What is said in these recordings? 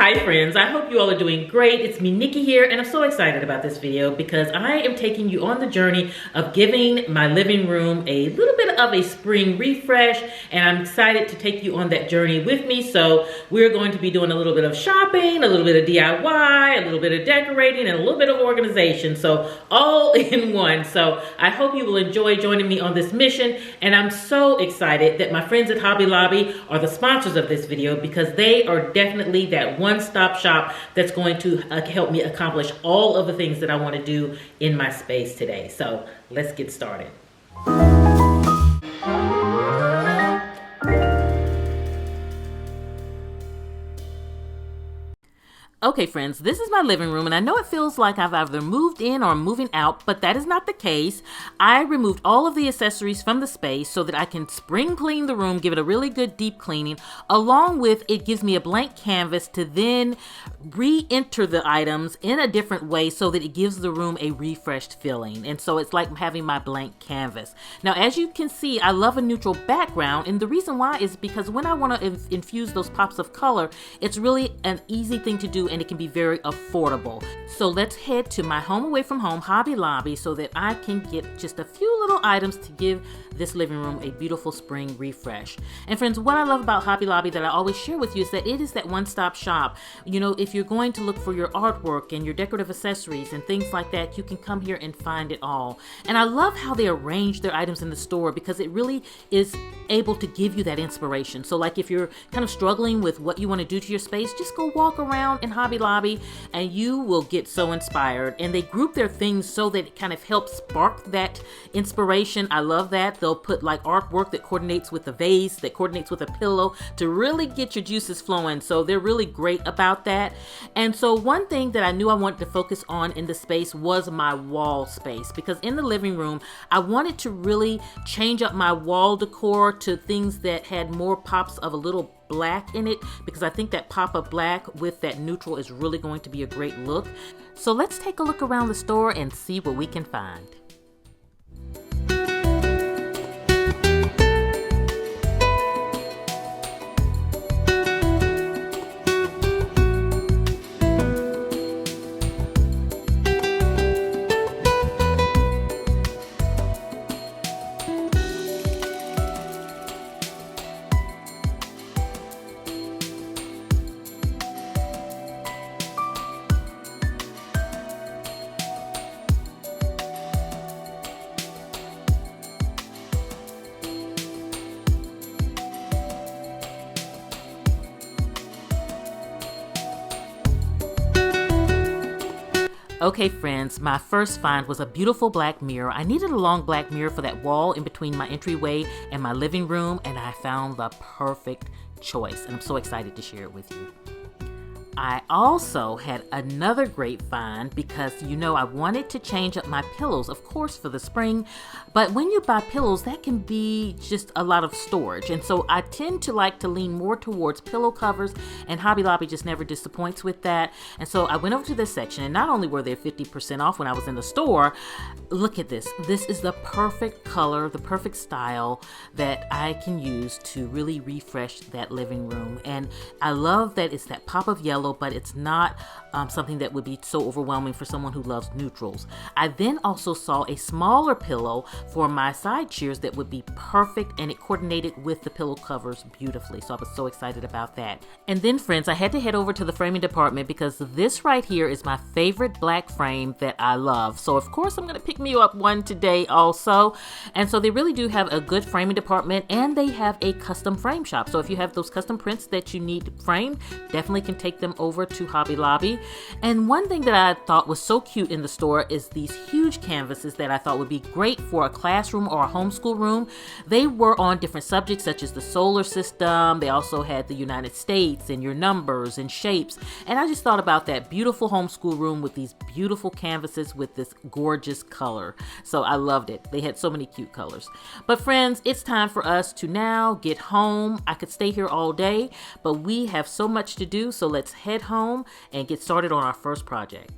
Hi friends, I hope you all are doing great. It's me, Nikki here, and I'm so excited about this video because I am taking you on the journey of giving my living room a little bit of a spring refresh, and I'm excited to take you on that journey with me. So we're going to be doing a little bit of shopping, a little bit of DIY, a little bit of decorating, and a little bit of organization. So all in one. So I hope you will enjoy joining me on this mission, and I'm so excited that my friends at Hobby Lobby are the sponsors of this video because they are definitely that one-stop shop that's going to help me accomplish all of the things that I want to do in my space today. So let's get started. Okay friends, this is my living room, and I know it feels like I've either moved in or moving out, but that is not the case. I removed all of the accessories from the space so that I can spring clean the room, give it a really good deep cleaning, along with it gives me a blank canvas to then re-enter the items in a different way so that it gives the room a refreshed feeling. And so it's like having my blank canvas. Now, as you can see, I love a neutral background, and the reason why is because when I want to infuse those pops of color, it's really an easy thing to do, and it can be very affordable. So let's head to my home away from home, Hobby Lobby, so that I can get just a few little items to give this living room a beautiful spring refresh. And friends, what I love about Hobby Lobby that I always share with you is that it is that one-stop shop. You know, if you're going to look for your artwork and your decorative accessories and things like that, you can come here and find it all. And I love how they arrange their items in the store because it really is able to give you that inspiration. So like if you're kind of struggling with what you want to do to your space, just go walk around in Hobby Lobby and you will get so inspired. And they group their things so that it kind of helps spark that inspiration. I love that. They'll put like artwork that coordinates with a vase, that coordinates with a pillow to really get your juices flowing. So they're really great about that. And so one thing that I knew I wanted to focus on in the space was my wall space, because in the living room, I wanted to really change up my wall decor to things that had more pops of a little black in it, because I think that pop of black with that neutral is really going to be a great look. So let's take a look around the store and see what we can find. Okay friends, my first find was a beautiful black mirror. I needed a long black mirror for that wall in between my entryway and my living room, and I found the perfect choice, and I'm so excited to share it with you. I also had another great find because, you know, I wanted to change up my pillows, of course, for the spring. But when you buy pillows, that can be just a lot of storage. And so I tend to like to lean more towards pillow covers, and Hobby Lobby just never disappoints with that. And so I went over to this section, and not only were they 50% off when I was in the store, look at this. This is the perfect color, the perfect style that I can use to really refresh that living room. And I love that it's that pop of yellow, but it's not something that would be so overwhelming for someone who loves neutrals. I then also saw a smaller pillow for my side chairs that would be perfect, and it coordinated with the pillow covers beautifully. So I was so excited about that. And then friends, I had to head over to the framing department because this right here is my favorite black frame that I love. So of course I'm gonna pick me up one today also. And so they really do have a good framing department, and they have a custom frame shop. So if you have those custom prints that you need framed, definitely can take them over to Hobby Lobby. And one thing that I thought was so cute in the store is these huge canvases that I thought would be great for a classroom or a homeschool room. They were on different subjects such as the solar system. They also had the United States and your numbers and shapes. And I just thought about that beautiful homeschool room with these beautiful canvases with this gorgeous color. So I loved it. They had so many cute colors. But friends, it's time for us to now get home. I could stay here all day, but we have so much to do. So let's head home and get started on our first project.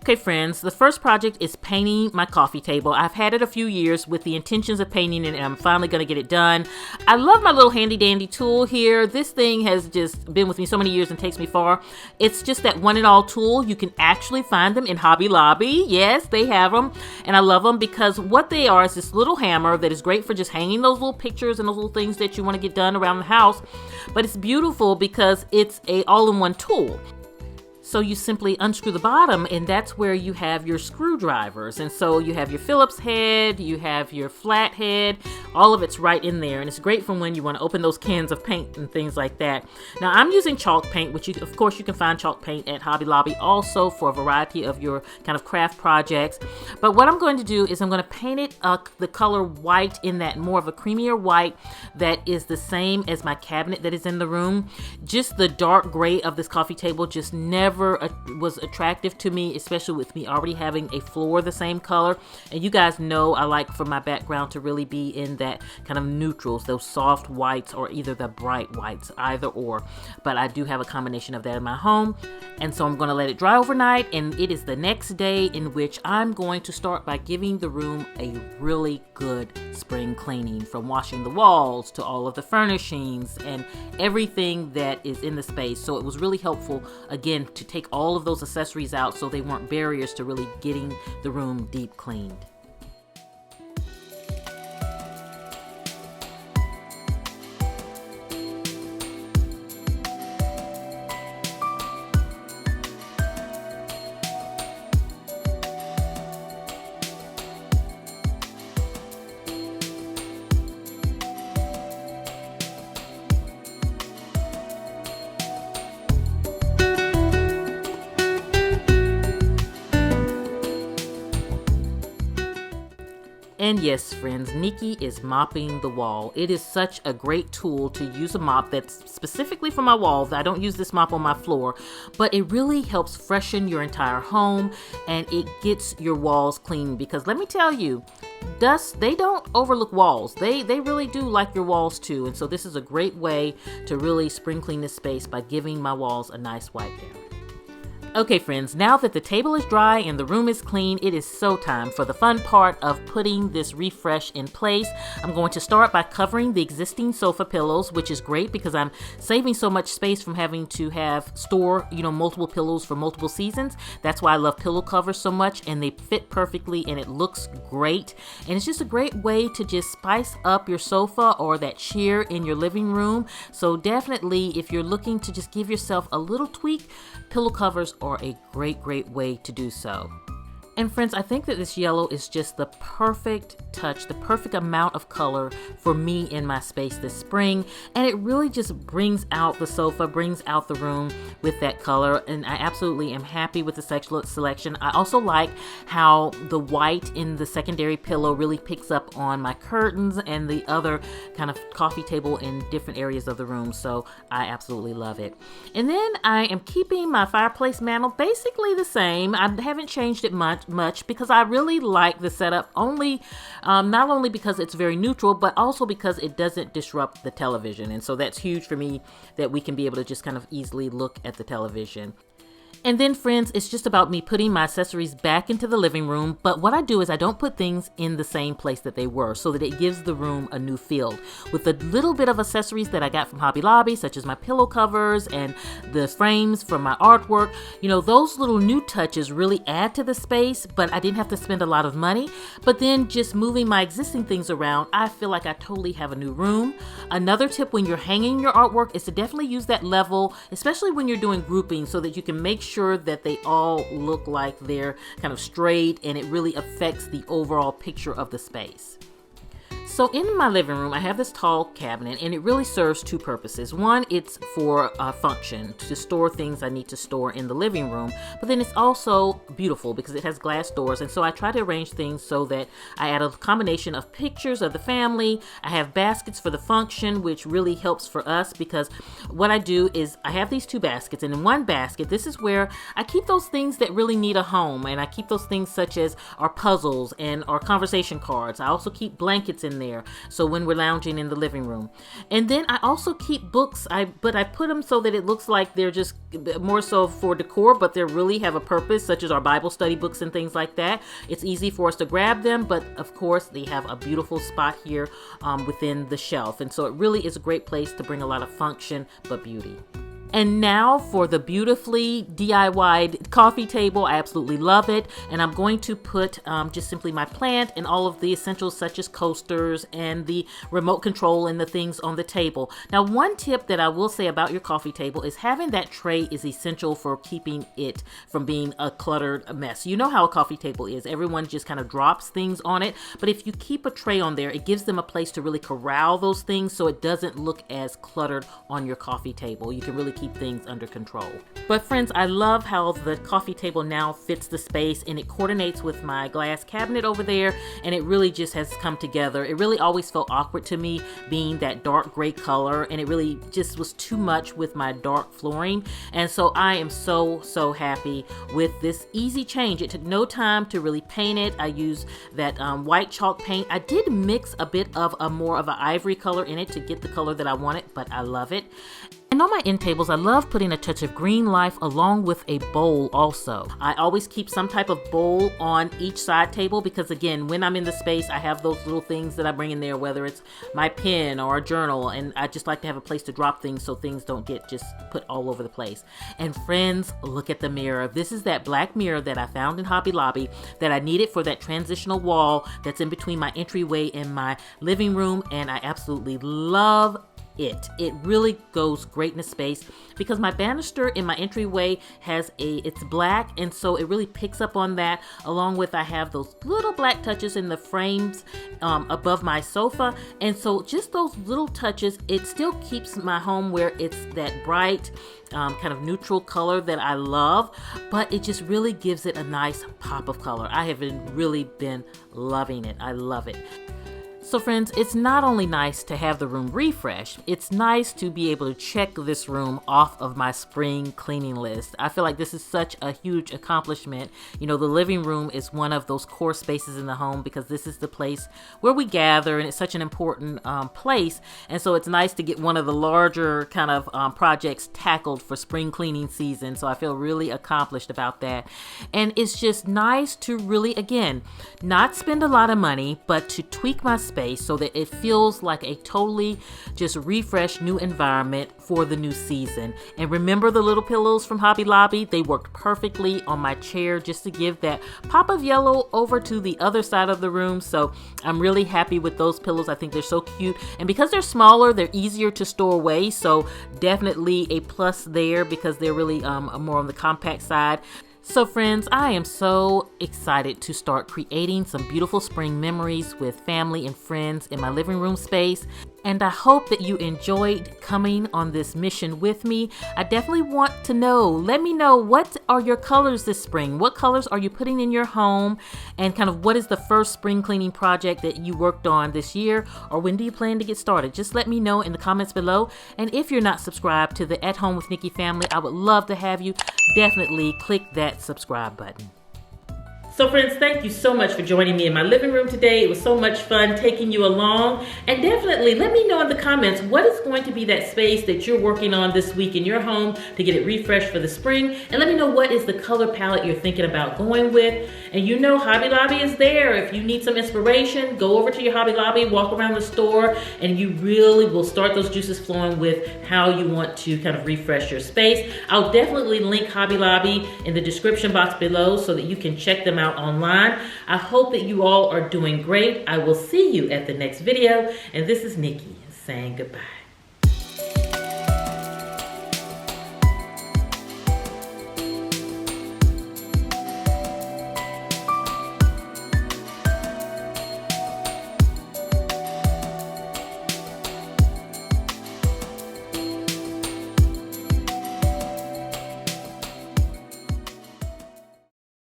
Okay, friends, the first project is painting my coffee table. I've had it a few years with the intentions of painting it, and I'm finally going to get it done. I love my little handy dandy tool here. This thing has just been with me so many years and takes me far. It's just that one and all tool. You can actually find them in Hobby Lobby. Yes, they have them, and I love them because what they are is this little hammer that is great for just hanging those little pictures and those little things that you want to get done around the house. But it's beautiful because it's a all-in-one tool. So you simply unscrew the bottom, and that's where you have your screwdrivers. And so you have your Phillips head, you have your flat head, all of it's right in there. And it's great for when you want to open those cans of paint and things like that. Now I'm using chalk paint, which of course you can find chalk paint at Hobby Lobby also for a variety of your kind of craft projects. But what I'm going to do is I'm going to paint it the color white, in that more of a creamier white that is the same as my cabinet that is in the room. Just the dark gray of this coffee table just never was attractive to me, especially with me already having a floor the same color. And you guys know I like for my background to really be in that kind of neutrals, those soft whites or either the bright whites, either or. But I do have a combination of that in my home, and so I'm going to let it dry overnight, and it is the next day in which I'm going to start by giving the room a really good spring cleaning, from washing the walls to all of the furnishings and everything that is in the space. So it was really helpful, again, to take all of those accessories out so they weren't barriers to really getting the room deep cleaned. And yes, friends, Nikki is mopping the wall. It is such a great tool to use a mop that's specifically for my walls. I don't use this mop on my floor, but it really helps freshen your entire home, and it gets your walls clean, because let me tell you, dust, they don't overlook walls. They really do like your walls too. And so this is a great way to really spring clean this space by giving my walls a nice wipe down. Okay, friends, now that the table is dry and the room is clean, it is so time for the fun part of putting this refresh in place. I'm going to start by covering the existing sofa pillows, which is great because I'm saving so much space from having to store multiple pillows for multiple seasons. That's why I love pillow covers so much, and they fit perfectly and it looks great. And it's just a great way to just spice up your sofa or that chair in your living room. So definitely, if you're looking to just give yourself a little tweak, pillow covers are a great way to do so. And friends, I think that this yellow is just the perfect touch, the perfect amount of color for me in my space this spring. And it really just brings out the sofa, brings out the room with that color. And I absolutely am happy with the selection. I also like how the white in the secondary pillow really picks up on my curtains and the other kind of coffee table in different areas of the room. So I absolutely love it. And then I am keeping my fireplace mantle basically the same. I haven't changed it much because I really like the setup, not only because it's very neutral, but also because it doesn't disrupt the television. And so that's huge for me, that we can be able to just kind of easily look at the television. And then, friends, it's just about me putting my accessories back into the living room. But what I do is I don't put things in the same place that they were, so that it gives the room a new feel. With a little bit of accessories that I got from Hobby Lobby, such as my pillow covers and the frames from my artwork, those little new touches really add to the space, but I didn't have to spend a lot of money. But then just moving my existing things around, I feel like I totally have a new room. Another tip when you're hanging your artwork is to definitely use that level, especially when you're doing grouping, so that you can make sure that they all look like they're kind of straight, and it really affects the overall picture of the space. So in my living room, I have this tall cabinet, and it really serves two purposes. One, it's for function, to store things I need to store in the living room, but then it's also beautiful because it has glass doors, and so I try to arrange things so that I add a combination of pictures of the family. I have baskets for the function, which really helps for us, because what I do is I have these two baskets, and in one basket, this is where I keep those things that really need a home, and I keep those things such as our puzzles and our conversation cards. I also keep blankets in there. So when we're lounging in the living room. And then I also keep books, but I put them so that it looks like they're just more so for decor, but they really have a purpose, such as our Bible study books and things like that. It's easy for us to grab them, but of course they have a beautiful spot here within the shelf. And so it really is a great place to bring a lot of function, but beauty. And now for the beautifully DIY'd coffee table. I absolutely love it. And I'm going to put just simply my plant and all of the essentials such as coasters and the remote control and the things on the table. Now, one tip that I will say about your coffee table is having that tray is essential for keeping it from being a cluttered mess. You know how a coffee table is. Everyone just kind of drops things on it. But if you keep a tray on there, it gives them a place to really corral those things so it doesn't look as cluttered on your coffee table. You can really keep things under control. But friends, I love how the coffee table now fits the space and it coordinates with my glass cabinet over there, and it really just has come together. It really always felt awkward to me being that dark gray color, and it really just was too much with my dark flooring. And so I am so happy with this easy change. It took no time to really paint it. I used that white chalk paint. I did mix a bit of a more of an ivory color in it to get the color that I wanted, but I love it. And on my end tables, I love putting a touch of green life along with a bowl also. I always keep some type of bowl on each side table because, again, when I'm in the space, I have those little things that I bring in there, whether it's my pen or a journal, and I just like to have a place to drop things so things don't get just put all over the place. And friends, look at the mirror. This is that black mirror that I found in Hobby Lobby that I needed for that transitional wall that's in between my entryway and my living room, and I absolutely love it really goes great in the space because my banister in my entryway it's black, and so it really picks up on that, along with I have those little black touches in the frames above my sofa. And so just those little touches, it still keeps my home where it's that bright kind of neutral color that I love, but it just really gives it a nice pop of color. I have really been loving it. I love it. So friends, it's not only nice to have the room refreshed, it's nice to be able to check this room off of my spring cleaning list. I feel like this is such a huge accomplishment. You know, the living room is one of those core spaces in the home because this is the place where we gather, and it's such an important place. And so it's nice to get one of the larger kind of projects tackled for spring cleaning season. So I feel really accomplished about that. And it's just nice to really, again, not spend a lot of money, but to tweak my space so that it feels like a totally just refreshed new environment for the new season. And remember the little pillows from Hobby Lobby? They worked perfectly on my chair just to give that pop of yellow over to the other side of the room. So I'm really happy with those pillows. I think they're so cute. And because they're smaller, they're easier to store away. So definitely a plus there because they're really more on the compact side. So friends, I am so excited to start creating some beautiful spring memories with family and friends in my living room space. And I hope that you enjoyed coming on this mission with me. I definitely want to know, let me know, what are your colors this spring? What colors are you putting in your home? And kind of what is the first spring cleaning project that you worked on this year? Or when do you plan to get started? Just let me know in the comments below. And if you're not subscribed to the At Home with Nikki family, I would love to have you. Definitely click that subscribe button. So friends, thank you so much for joining me in my living room today. It was so much fun taking you along. And definitely let me know in the comments what is going to be that space that you're working on this week in your home to get it refreshed for the spring. And let me know what is the color palette you're thinking about going with. And you know Hobby Lobby is there. If you need some inspiration, go over to your Hobby Lobby, walk around the store, and you really will start those juices flowing with how you want to kind of refresh your space. I'll definitely link Hobby Lobby in the description box below so that you can check them out online. I hope that you all are doing great. I will see you at the next video. And this is Nikki saying goodbye.